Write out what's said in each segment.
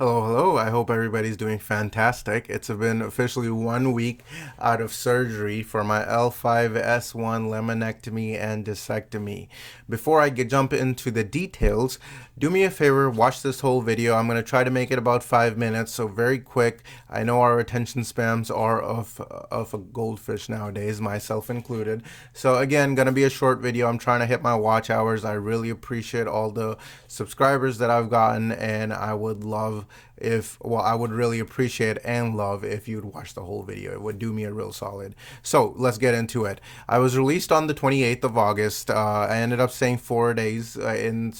Hello, hello. I hope everybody's doing fantastic. It's been officially 1 week out of surgery for my L5S1 laminectomy and discectomy. Before I jump into the details, do me a favor, watch this whole video. I'm going to try to make it about 5 minutes, so very quick. I know our attention spans are of a goldfish nowadays, myself included. So again, going to be a short video. I'm trying to hit my watch hours. I really appreciate all the subscribers that I've gotten, and I would really appreciate and love if you'd watch the whole video. It would do me a real solid. So let's get into it. I was released on the 28th of August. I ended up staying 4 days in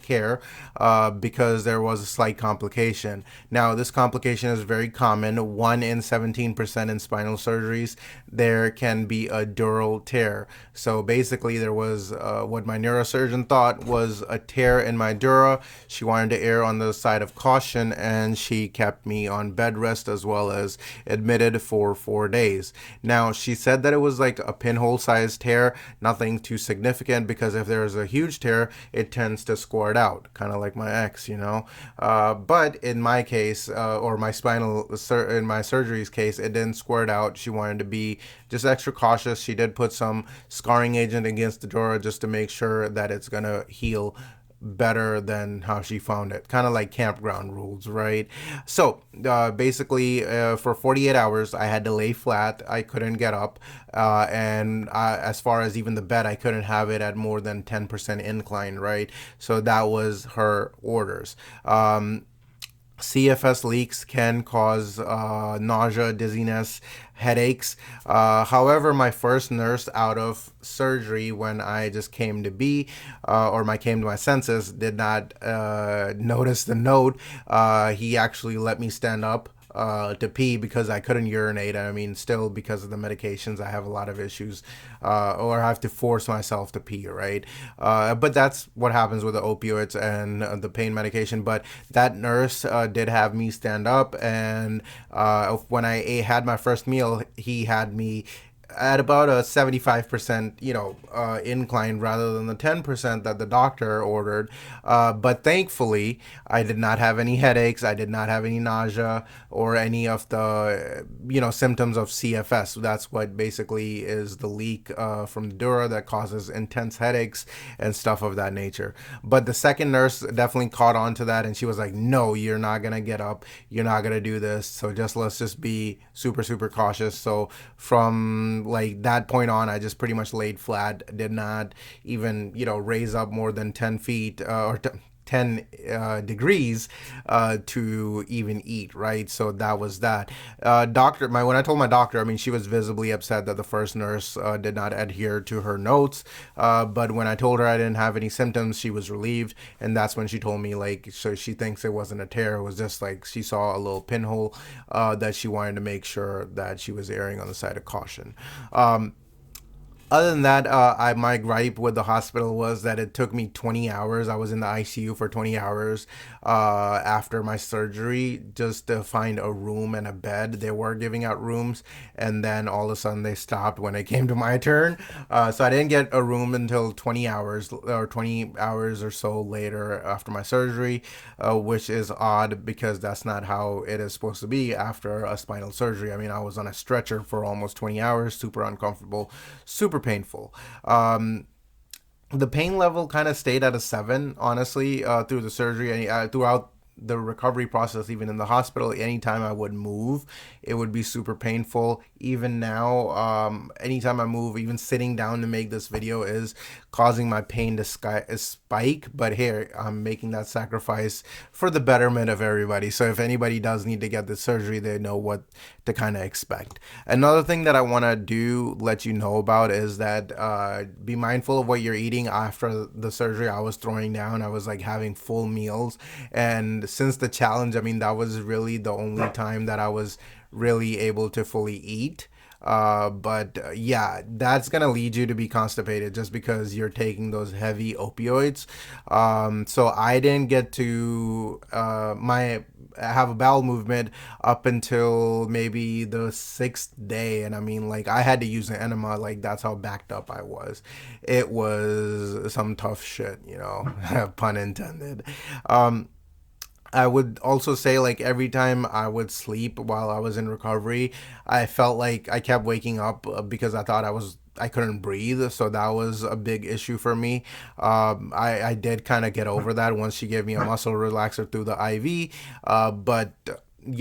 care because there was a slight complication. Now, this complication is very common. 1 in 17% in spinal surgeries, there can be a dural tear. So basically, there was what my neurosurgeon thought was a tear in my dura. She wanted to err on the side of caution, and she kept me on bed rest as well as admitted for 4 days. Now, she said that it was like a pinhole sized tear, nothing too significant, because if there's a huge tear, it tends to squirt out, kind of like my ex. But in my case, or in my surgery's case, it didn't squirt out. She wanted to be just extra cautious. She did put some scarring agent against the dura just to make sure that it's gonna heal better than how she found it, kind of like campground rules, right? So basically, for 48 hours I had to lay flat. I couldn't get up, and as far as even the bed, I couldn't have it at more than 10% incline, right? So that was her orders. CFS leaks can cause nausea, dizziness, headaches. However, my first nurse out of surgery, when I just came to be, came to my senses, did not notice the note. He actually let me stand up to pee because I couldn't urinate. I mean, still because of the medications, I have a lot of issues, or I have to force myself to pee, right? But that's what happens with the opioids and the pain medication. But that nurse did have me stand up, and when I had my first meal, he had me at about a 75% incline rather than the 10% that the doctor ordered. But thankfully, I did not have any headaches. I did not have any nausea or any of the symptoms of CFS. That's what basically is the leak from the dura that causes intense headaches and stuff of that nature. But the second nurse definitely caught on to that, and she was like, no, you're not gonna get up, you're not gonna do this, so let's just be super super cautious. So from like that point on, I just pretty much laid flat, did not even raise up more than 10 feet, 10 degrees to even eat, right? So that was that. When I told my doctor, I mean, she was visibly upset that the first nurse did not adhere to her notes. But when I told her I didn't have any symptoms, she was relieved, and that's when she told me, like, so she thinks it wasn't a tear. It was just like she saw a little pinhole that she wanted to make sure that she was erring on the side of caution. Other than that, my gripe with the hospital was that it took me 20 hours. I was in the ICU for 20 hours after my surgery just to find a room and a bed. They were giving out rooms, and then all of a sudden they stopped when it came to my turn. So I didn't get a room until 20 hours or 20 hours or so later after my surgery, which is odd because that's not how it is supposed to be after a spinal surgery. I mean, I was on a stretcher for almost 20 hours, super uncomfortable, super painful. The pain level kind of stayed at a 7, honestly, through the surgery and throughout the recovery process. Even in the hospital, anytime I would move, it would be super painful. Even now, anytime I move, even sitting down to make this video is causing my pain to spike. But here, I'm making that sacrifice for the betterment of everybody. So if anybody does need to get this surgery, they know what to kind of expect. Another thing that I want to let you know about is that be mindful of what you're eating. After the surgery, I was throwing down. I was like having full meals, and since the challenge, I mean, that was really the only time that I was really able to fully eat. But yeah, that's gonna lead you to be constipated just because you're taking those heavy opioids. So I didn't get to have a bowel movement up until maybe the 6th day, and I mean, like, I had to use an enema. Like, that's how backed up I was. It was some tough shit, pun intended. I would also say, like, every time I would sleep while I was in recovery, I felt like I kept waking up because I couldn't breathe. So that was a big issue for me. I did kind of get over that once she gave me a muscle relaxer through the IV. But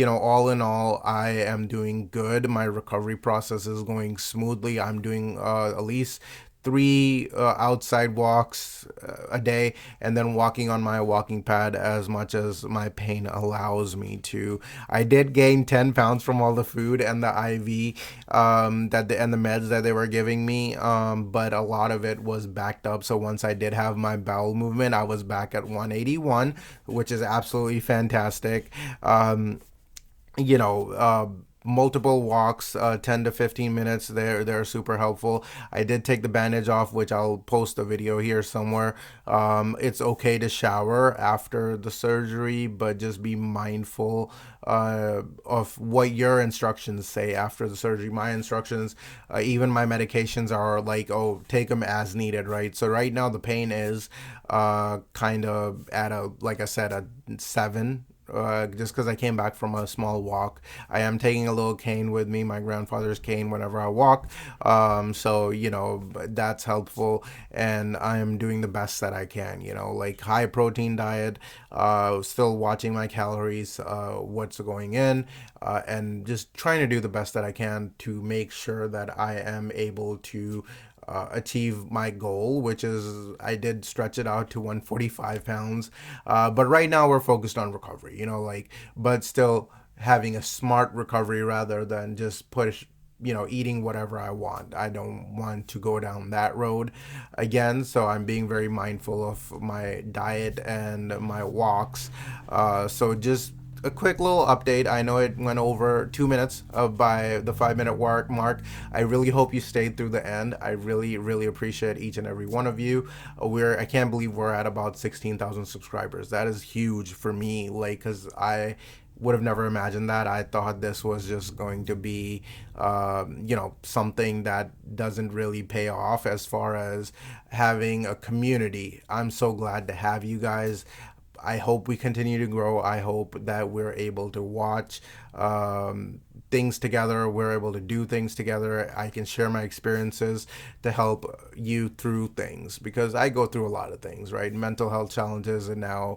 all in all, I am doing good. My recovery process is going smoothly. I'm doing at least three outside walks a day, and then walking on my walking pad as much as my pain allows me to. I did gain 10 pounds from all the food and the IV and the meds that they were giving me, but a lot of it was backed up. So once I did have my bowel movement, I was back at 181, which is absolutely fantastic. You know, multiple walks, 10 to 15 minutes, they're super helpful. I did take the bandage off, which I'll post a video here somewhere. It's okay to shower after the surgery, but just be mindful of what your instructions say after the surgery. My instructions, even my medications, are like, oh, take them as needed, right? So right now the pain is kind of at a, like I said, a 7, just because I came back from a small walk. I am taking a little cane with me, my grandfather's cane, whenever I walk. So, that's helpful. And I am doing the best that I can, like high protein diet, still watching my calories, what's going in, and just trying to do the best that I can to make sure that I am able to achieve my goal, which is I did stretch it out to 145 pounds. But right now we're focused on recovery, but still having a smart recovery rather than just push, eating whatever I want. I don't want to go down that road again. So I'm being very mindful of my diet and my walks. So just a quick little update. I know it went over 2 minutes by the 5 minute mark. I really hope you stayed through the end. I really, really appreciate each and every one of you. I can't believe we're at about 16,000 subscribers. That is huge for me, like, because I would have never imagined that. I thought this was just going to be, something that doesn't really pay off as far as having a community. I'm so glad to have you guys. I hope we continue to grow. I hope that we're able to watch things together. We're able to do things together. I can share my experiences to help you through things, because I go through a lot of things, right? Mental health challenges, and now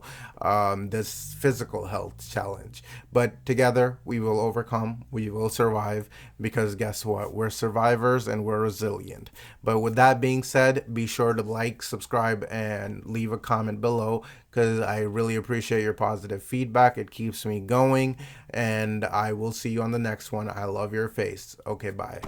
this physical health challenge. But together we will overcome. We will survive, because guess what? We're survivors and we're resilient. But with that being said, be sure to like, subscribe, and leave a comment below, because I really appreciate your positive feedback. It keeps me going, and I will see you on the next one. I love your face. Okay, bye.